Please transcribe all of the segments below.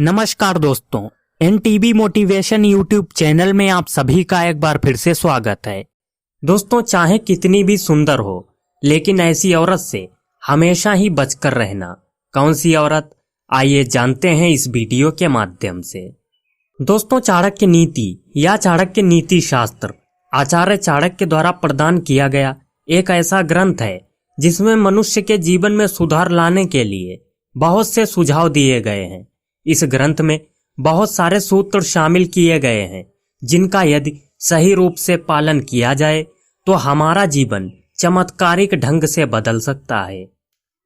नमस्कार दोस्तों, NTB motivation YouTube channel में आप सभी का एक बार फिर से स्वागत है। दोस्तों, चाहे कितनी भी सुंदर हो, लेकिन ऐसी औरत से हमेशा ही बचकर रहना। कौन सी औरत, आइए जानते हैं इस वीडियो के माध्यम से। दोस्तों, चाणक्य नीति या चाणक्य नीति शास्त्र आचार्य चाणक्य द्वारा प्रदान किया गया एक ऐसा ग्रंथ है जिसमें मनुष्य के जीवन में सुधार लाने के लिए बहुत से सुझाव दिए गए हैं। इस ग्रंथ में बहुत सारे सूत्र शामिल किए गए हैं जिनका यदि सही रूप से पालन किया जाए तो हमारा जीवन चमत्कारिक ढंग से बदल सकता है।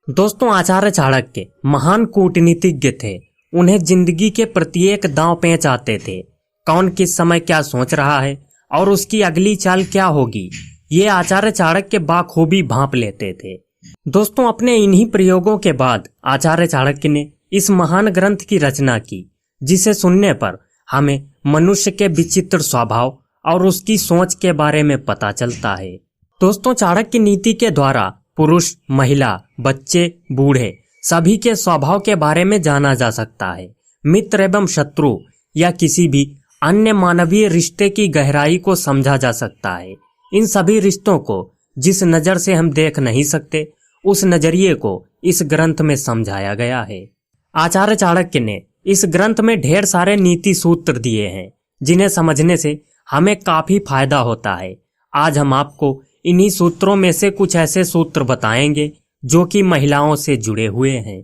दोस्तों, आचार्य चाणक्य महान कूटनीतिज्ञ थे। उन्हें जिंदगी के प्रत्येक दांव पेच आते थे। कौन किस समय क्या सोच रहा है और उसकी अगली चाल क्या होगी, ये आचार्य चाणक्य बाखूबी भांप लेते थे। दोस्तों, अपने इन्हीं प्रयोगों के बाद आचार्य चाणक्य ने इस महान ग्रंथ की रचना की, जिसे सुनने पर हमें मनुष्य के विचित्र स्वभाव और उसकी सोच के बारे में पता चलता है। दोस्तों, चाणक्य नीति के द्वारा पुरुष, महिला, बच्चे, बूढ़े सभी के स्वभाव के बारे में जाना जा सकता है। मित्र एवं शत्रु या किसी भी अन्य मानवीय रिश्ते की गहराई को समझा जा सकता है। इन सभी रिश्तों को जिस नजर से हम देख नहीं सकते, उस नजरिए को इस ग्रंथ में समझाया गया है। आचार्य चाणक्य ने इस ग्रंथ में ढेर सारे नीति सूत्र दिए हैं जिन्हें समझने से हमें काफी फायदा होता है। आज हम आपको इन्हीं सूत्रों में से कुछ ऐसे सूत्र बताएंगे जो कि महिलाओं से जुड़े हुए हैं।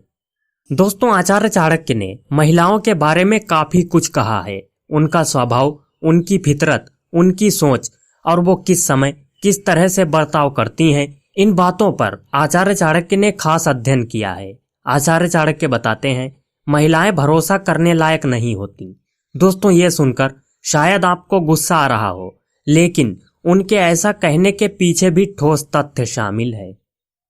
दोस्तों, आचार्य चाणक्य ने महिलाओं के बारे में काफी कुछ कहा है। उनका स्वभाव, उनकी फितरत, उनकी सोच और वो किस समय किस तरह से बर्ताव करती हैं, इन बातों पर आचार्य चाणक्य ने खास अध्ययन किया है। आचार्य चाणक्य बताते हैं, महिलाएं भरोसा करने लायक नहीं होती। दोस्तों, ये सुनकर शायद आपको गुस्सा आ रहा हो, लेकिन उनके ऐसा कहने के पीछे भी ठोस तथ्य शामिल है।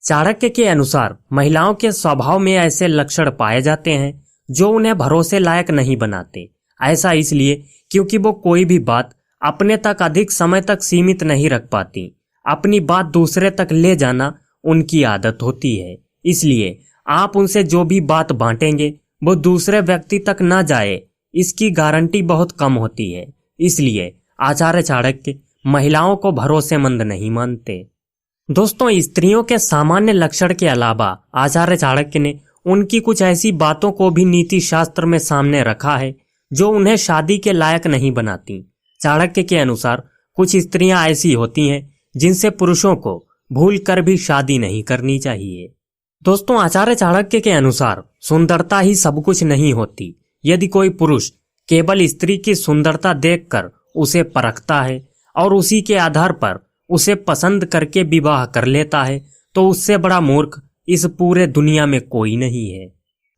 चाणक्य के अनुसार महिलाओं के स्वभाव में ऐसे लक्षण पाए जाते हैं जो उन्हें भरोसे लायक नहीं बनाते। ऐसा इसलिए क्योंकि वो कोई भी बात अपने तक अधिक समय तक सीमित नहीं रख पाती। अपनी बात दूसरे तक ले जाना उनकी आदत होती है। इसलिए आप उनसे जो भी बात बांटेंगे वो दूसरे व्यक्ति तक न जाए, इसकी गारंटी बहुत कम होती है। इसलिए आचार्य चाणक्य महिलाओं को भरोसेमंद नहीं मानते। दोस्तों, स्त्रियों के सामान्य लक्षण के अलावा आचार्य चाणक्य ने उनकी कुछ ऐसी बातों को भी नीति शास्त्र में सामने रखा है जो उन्हें शादी के लायक नहीं बनाती। चाणक्य के अनुसार कुछ स्त्रियां ऐसी होती हैं जिनसे पुरुषों को भूल कर भी शादी नहीं करनी चाहिए। दोस्तों, आचार्य चाणक्य के अनुसार सुंदरता ही सब कुछ नहीं होती। यदि कोई पुरुष केवल स्त्री की सुंदरता देखकर उसे परखता है और उसी के आधार पर उसे पसंद करके विवाह कर लेता है, तो उससे बड़ा मूर्ख इस पूरे दुनिया में कोई नहीं है।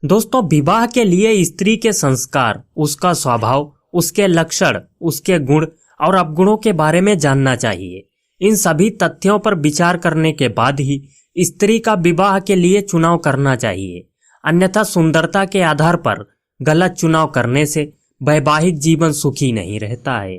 दोस्तों, विवाह के लिए स्त्री के संस्कार, उसका स्वभाव, उसके लक्षण, उसके गुण और अवगुणों के बारे में जानना चाहिए। इन सभी तथ्यों पर विचार करने के बाद ही स्त्री का विवाह के लिए चुनाव करना चाहिए। अन्यथा सुंदरता के आधार पर गलत चुनाव करने से वैवाहिक जीवन सुखी नहीं रहता है।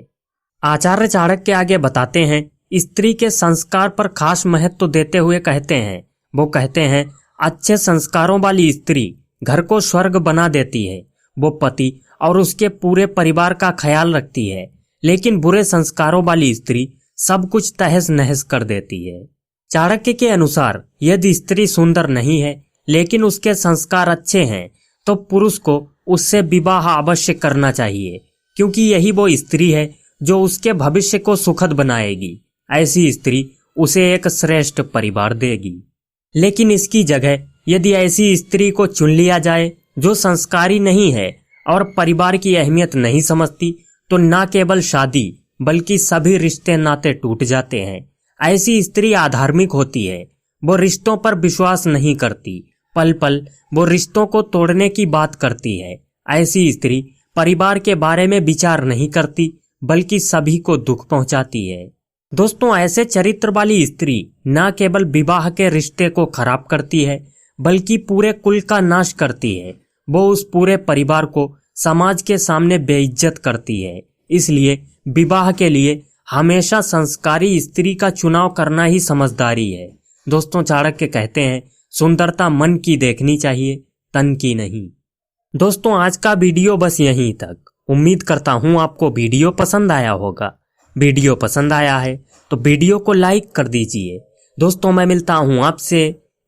आचार्य चाणक्य आगे बताते हैं, स्त्री के संस्कार पर खास महत्व देते हुए कहते हैं, अच्छे संस्कारों वाली स्त्री घर को स्वर्ग बना देती है। वो पति और उसके पूरे परिवार का ख्याल रखती है। लेकिन बुरे संस्कारों वाली स्त्री सब कुछ तहस नहस कर देती है। चाणक्य के अनुसार यदि स्त्री सुंदर नहीं है लेकिन उसके संस्कार अच्छे हैं, तो पुरुष को उससे विवाह अवश्य करना चाहिए, क्योंकि यही वो स्त्री है जो उसके भविष्य को सुखद बनाएगी। ऐसी स्त्री उसे एक श्रेष्ठ परिवार देगी। लेकिन इसकी जगह यदि ऐसी स्त्री को चुन लिया जाए जो संस्कारी नहीं है और परिवार की अहमियत नहीं समझती, तो न केवल शादी बल्कि सभी रिश्ते नाते टूट जाते हैं। ऐसी स्त्री अधार्मिक होती है। वो रिश्तों पर विश्वास नहीं करती, पल पल वो रिश्तों को तोड़ने की बात करती है। ऐसी स्त्री परिवार के बारे में विचार नहीं करती, बल्कि सभी को दुख पहुंचाती है। दोस्तों, ऐसे चरित्र वाली स्त्री न केवल विवाह के रिश्ते को खराब करती है, बल्कि पूरे कुल का नाश करती है। वो उस पूरे परिवार को समाज के सामने बेइज्जत करती है। इसलिए विवाह के लिए हमेशा संस्कारी स्त्री का चुनाव करना ही समझदारी है। दोस्तों, चाणक्य कहते हैं, सुंदरता मन की देखनी चाहिए, तन की नहीं। दोस्तों आज का वीडियो बस यहीं तक। उम्मीद करता हूँ आपको वीडियो पसंद आया होगा। वीडियो पसंद आया है तो वीडियो को लाइक कर दीजिए। दोस्तों मैं मिलता हूँ आपसे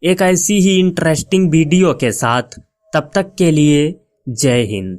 एक ऐसी ही इंटरेस्टिंग वीडियो के साथ। तब तक के लिए जय हिंद।